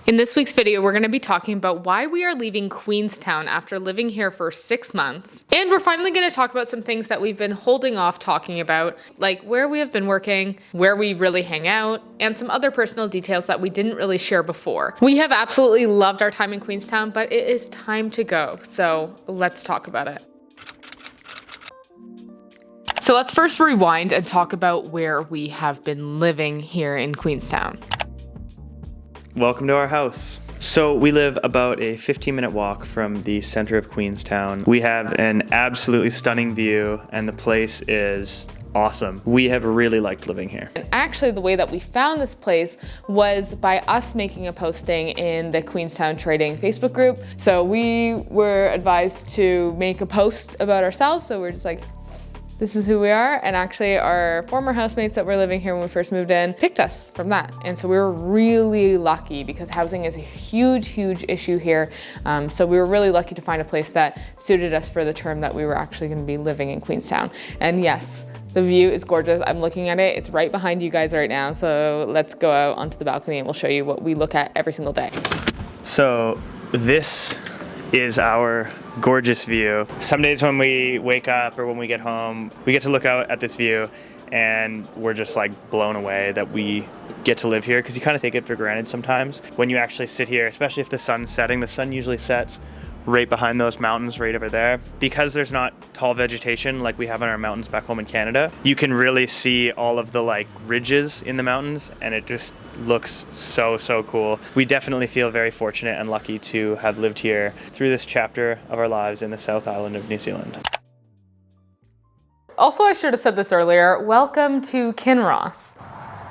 In this week's video, we're going to be talking about why we are leaving Queenstown after living here for 6 months. And we're finally going to talk about some things that we've been holding off talking about, like where we have been working, where we really hang out, and some other personal details that we didn't really share before. We have absolutely loved our time in Queenstown, but it is time to go. So let's talk about it. So let's first rewind and talk about where we have been living here in Queenstown. Welcome to our house. So we live about a 15-minute walk from the center of Queenstown. We have an absolutely stunning view and the place is awesome. We have really liked living here. And actually the way that we found this place was by us making a posting in the Queenstown Trading Facebook group. So we were advised to make a post about ourselves. So we're just like, this is who we are. And actually our former housemates that were living here when we first moved in picked us from that. And so we were really lucky because housing is a huge issue here. So we were really lucky to find a place that suited us for the term that we were actually gonna be living in Queenstown. And yes, the view is gorgeous. I'm looking at it. It's right behind you guys right now. So let's go out onto the balcony and we'll show you what we look at every single day. So this is our gorgeous view. Some days when we wake up or when we get home, we get to look out at this view and we're just like blown away that we get to live here, because you kind of take it for granted sometimes. When you actually sit here, especially if the sun's setting, the sun usually sets right behind those mountains right over there. Because there's not tall vegetation like we have in our mountains back home in Canada, you can really see all of the like ridges in the mountains and it just looks so cool. We definitely feel very fortunate and lucky to have lived here through this chapter of our lives in the South Island of New Zealand. Also, I should have said this earlier, welcome to Kinross.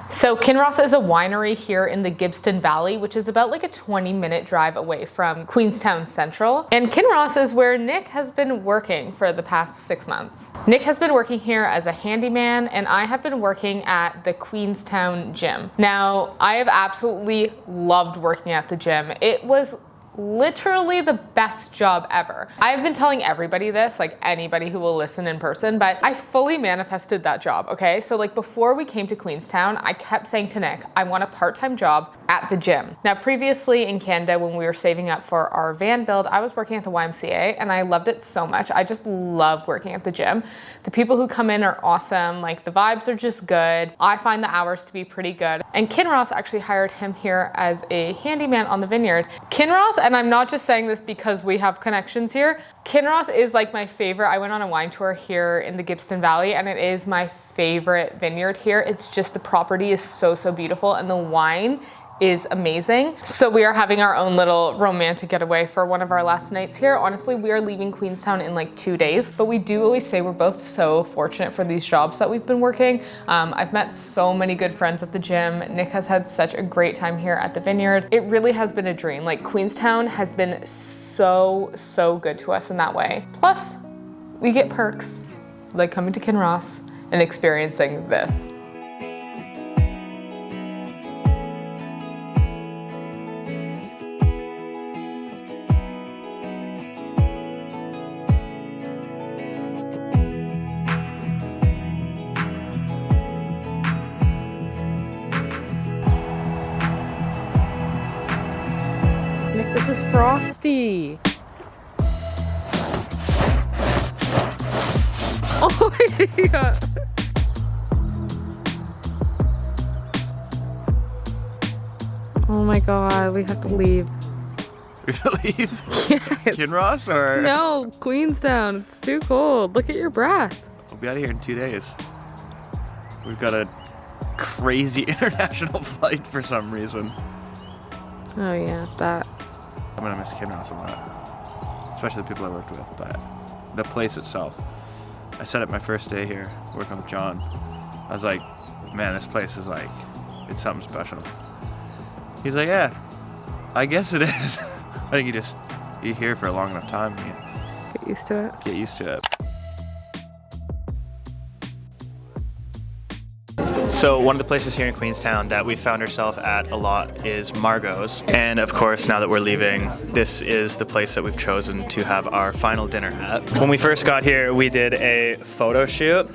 So Kinross is a winery here in the Gippsland Valley, which is about like a 20-minute drive away from Queenstown Central. And Kinross is where Nick has been working for the past 6 months. Nick has been working here as a handyman and I have been working at the Queenstown gym. Now, I have absolutely loved working at the gym. It was literally the best job ever. I've been telling everybody this, like anybody who will listen in person, but I fully manifested that job, okay? So like before we came to Queenstown, I kept saying to Nick, I want a part-time job at the gym. Now previously in Canada, when we were saving up for our van build, I was working at the YMCA and I loved it so much. I just love working at the gym. The people who come in are awesome, like the vibes are just good. I find the hours to be pretty good. And Kinross actually hired him here as a handyman on the vineyard. Kinross, and I'm not just saying this because we have connections here, Kinross is like my favorite. I went on a wine tour here in the Gippsland Valley and it is my favorite vineyard here. It's just the property is so beautiful and the wine is amazing. So we are having our own little romantic getaway for one of our last nights here. Honestly, we are leaving Queenstown in like 2 days, but we do always say we're both so fortunate for these jobs that we've been working. I've met so many good friends at the gym. Nick has had such a great time here at the vineyard. It really has been a dream. Like Queenstown has been so good to us in that way. Plus, we get perks like coming to Kinross and experiencing this. Nick, this is frosty. Oh my god. Oh my god, we have to leave. We have to leave? Yes. Kinross or? No, Queenstown. It's too cold. Look at your breath. We'll be out of here in 2 days. We've got a crazy international flight for some reason. Oh yeah, that. I'm gonna miss Kinross a lot, especially the people I worked with, but the place itself. I said it my first day here, working with John. I was like, man, this place is like, it's something special. He's like, yeah, I guess it is. I think you're here for a long enough time, you Get used to it. get used to it. So one of the places here in Queenstown that we found ourselves at a lot is Margot's. And of course, now that we're leaving, this is the place that we've chosen to have our final dinner at. When we first got here, we did a photo shoot.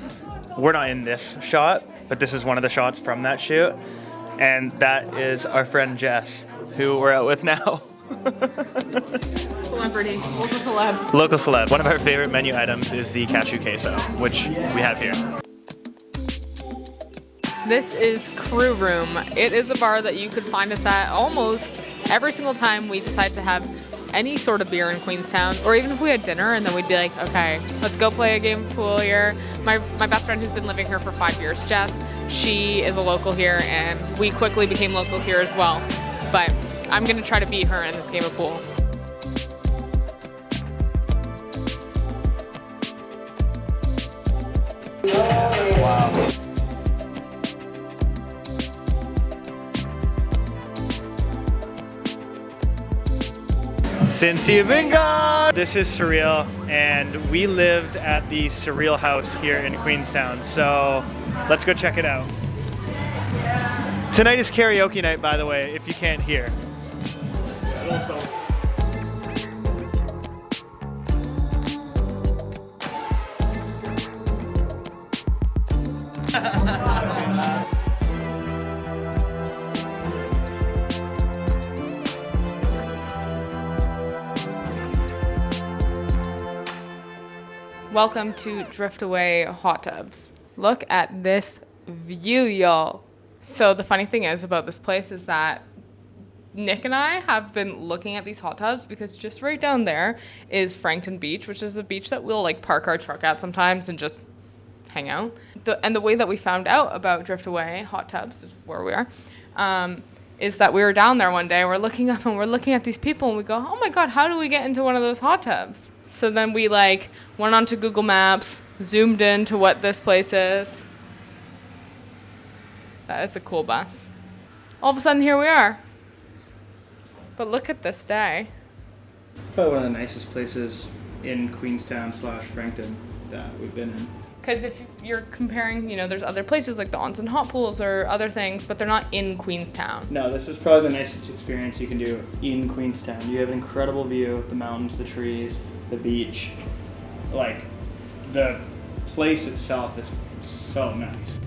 We're not in this shot, but this is one of the shots from that shoot. And that is our friend Jess. who we're out with now. Celebrity, local celeb. Local celeb. One of our favorite menu items is the cashew queso, which we have here. This is Crew Room. It is a bar that you could find us at almost every single time we decide to have any sort of beer in Queenstown, or even if we had dinner and then we'd be like, okay, let's go play a game of pool here. My best friend who's been living here for 5 years, Jess, she is a local here and we quickly became locals here as well. But I'm gonna try to beat her in this game of pool. Wow. Since you've been gone! This is Surreal, and we lived at the Surreal house here in Queenstown, so let's go check it out. Tonight is karaoke night, by the way, if you can't hear. Welcome to Drift Away Hot Tubs. Look at this view, y'all. So the funny thing is about this place is that Nick and I have been looking at these hot tubs because just right down there is Frankton Beach, which is a beach that we'll like park our truck at sometimes and just hang out. And the way that we found out about Drift Away Hot Tubs, is where we are, is that we were down there one day, we're looking up and we're looking at these people and we go, oh my God, how do we get into one of those hot tubs? So then we like went onto Google Maps, zoomed in to what this place is. That is a cool bus. All of a sudden here we are. But look at this day. It's probably one of the nicest places in Queenstown / Frankton that we've been in. Because if you're comparing, you know, there's other places like the onsen hot pools or other things, but they're not in Queenstown. No, this is probably the nicest experience you can do in Queenstown. You have an incredible view, the mountains, the trees, the beach. Like, the place itself is so nice.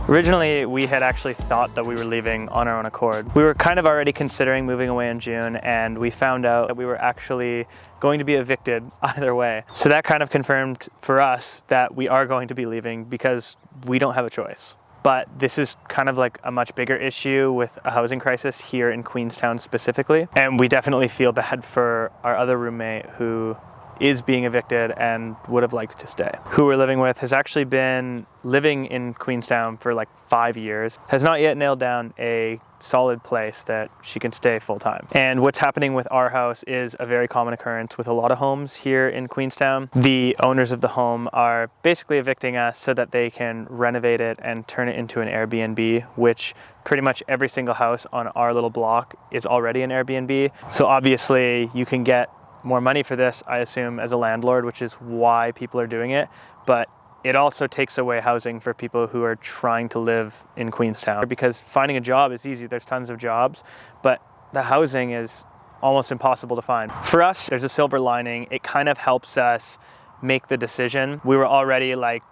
Originally, we had actually thought that we were leaving on our own accord. We were kind of already considering moving away in June, and we found out that we were actually going to be evicted either way. So that kind of confirmed for us that we are going to be leaving because we don't have a choice. But this is kind of like a much bigger issue with a housing crisis here in Queenstown specifically. And we definitely feel bad for our other roommate who is being evicted and would have liked to stay. Who we're living with has actually been living in Queenstown for like 5 years, has not yet nailed down a solid place that she can stay full time. And what's happening with our house is a very common occurrence with a lot of homes here in Queenstown. The owners of the home are basically evicting us so that they can renovate it and turn it into an Airbnb, which pretty much every single house on our little block is already an Airbnb. So obviously you can get more money for this, I assume, as a landlord, which is why people are doing it. But it also takes away housing for people who are trying to live in Queenstown, because finding a job is easy. There's tons of jobs, but the housing is almost impossible to find. For us, there's a silver lining. It kind of helps us make the decision. We were already like,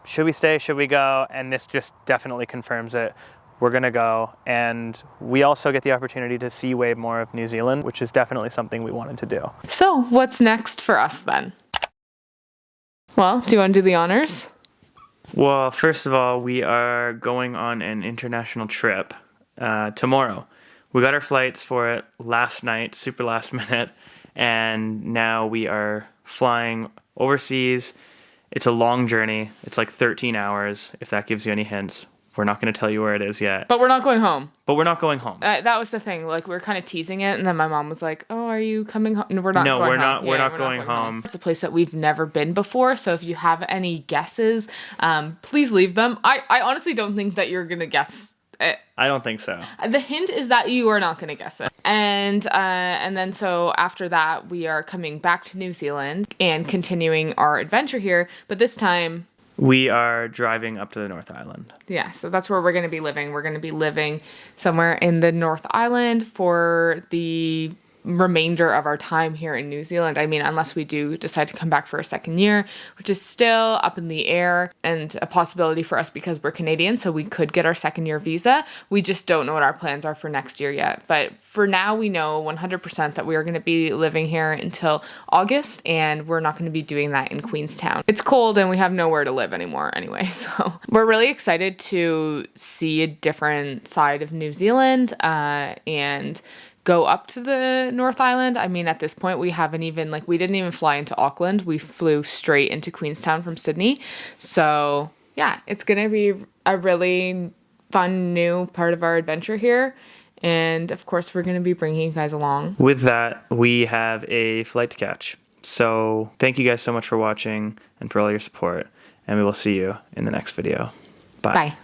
should we stay? Should we go? And this just definitely confirms it. We're gonna go, and we also get the opportunity to see way more of New Zealand, which is definitely something we wanted to do. So what's next for us then? Well, do you want to do the honors? Well, first of all, we are going on an international trip tomorrow. We got our flights for it last night, super last minute, and now we are flying overseas. It's a long journey. It's like 13 hours, if that gives you any hints. We're not going to tell you where it is yet. But we're not going home. But we're not going home. That was the thing. Like, we were kind of teasing it, and then my mom was like, "Oh, are you coming home?" No, we're not. We're not going home. It's a place that we've never been before. So if you have any guesses, please leave them. I honestly don't think that you're gonna guess it. I don't think so. The hint is that you are not gonna guess it. And then so after that, we are coming back to New Zealand and continuing our adventure here. But this time, we are driving up to the North Island. Yeah, so that's where we're going to be living. We're going to be living somewhere in the North Island for the remainder of our time here in New Zealand. I mean, unless we do decide to come back for a second year, which is still up in the air and a possibility for us because we're Canadian, so we could get our second year visa. We just don't know what our plans are for next year yet. But for now, we know 100% that we are going to be living here until August, and we're not going to be doing that in Queenstown. It's cold and we have nowhere to live anymore anyway, so we're really excited to see a different side of New Zealand and go up to the North Island. I mean, at this point, we haven't even, like, we didn't even fly into Auckland. We flew straight into Queenstown from Sydney. So yeah, it's going to be a really fun new part of our adventure here. And of course, we're going to be bringing you guys along. With that, we have a flight to catch. So thank you guys so much for watching and for all your support. And we will see you in the next video. Bye. Bye.